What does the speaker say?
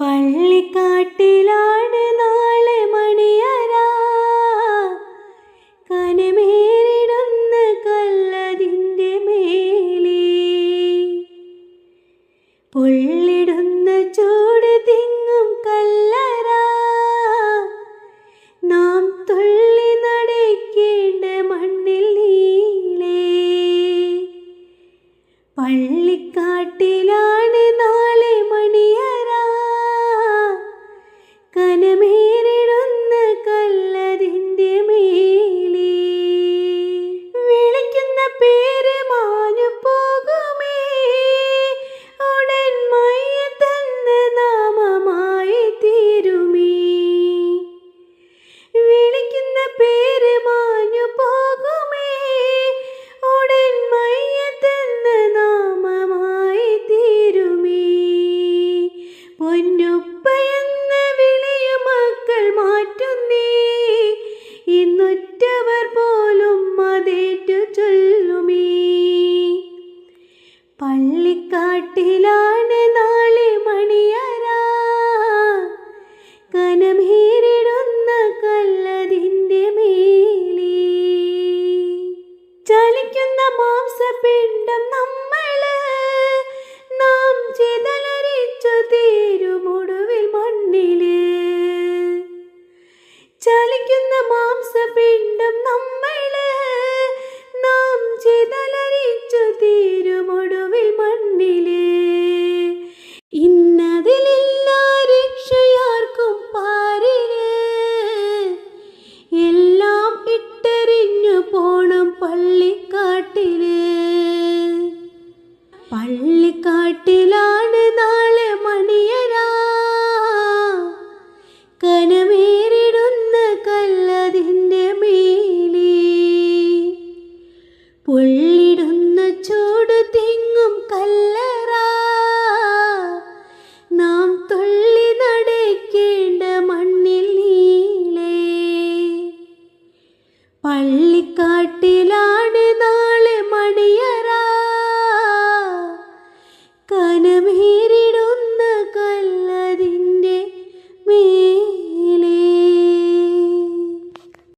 പള്ളിക്കാട്ടിലാണ് നാളെ മണിയറ, കനമേറിടുന്ന കല്ലതിൻ്റെ മേലെ, പൊള്ളിടുന്ന ചൂട് തിങ്ങും കല്ലറ, നാം തുള്ളി നടക്കേണ്ട മണ്ണിൽ നീളെ. പള്ളിക്കാട്ടിലാണ് നാളെ മണിയറ, കനമേറിടുന്ന കല്ലതിൻ്റെ മേലെ, വിളിക്കുന്ന പേര് മാഞ്ഞു പോകുമേ, ഉടൻ മയ്യത്തെന്ന നാമമായി തീരുമേ. വിളിക്കുന്ന പേര് മാഞ്ഞു പോകുമേ, ഉടൻ മയ്യത്തെന്ന നാമമായി തീരുമേ. പൊന്നുപ്പയെന്ന വിളിയു മക്കൾ മാറ്റുന്നേ, ഇന്നുറ്റവർ പോലും അതേറ്റു ചൊല്ലുമേ. പള്ളിക്കാട്ടിലാണ് നാളെ മണിയറ, കനമേറിടുന്ന കല്ലതിൻ്റെ മേലെ, ചലിക്കുന്ന മാംസപിണ്ഡം നമ്മള്, നാം ചിതലരിച്ചു തീരുമൊടുവിൽ മണ്ണില്. ചലിക്കുന്ന മാംസപിണ്ഡം നമ്മള്, നാം ചിതലരിച്ചു തീരുമൊടുവിൽ മണ്ണില്. ഇന്നതിലില്ല രക്ഷയാർക്കും പാരില്, എല്ലാം ഇട്ടെറിഞ്ഞു പോണം പള്ളിക്കാട്ടില്. പള്ളിക്കാട്ടിലാണ് നാളെ മണിയറ, കനമേറിടുന്ന കല്ലതിൻ്റെ മേലെ,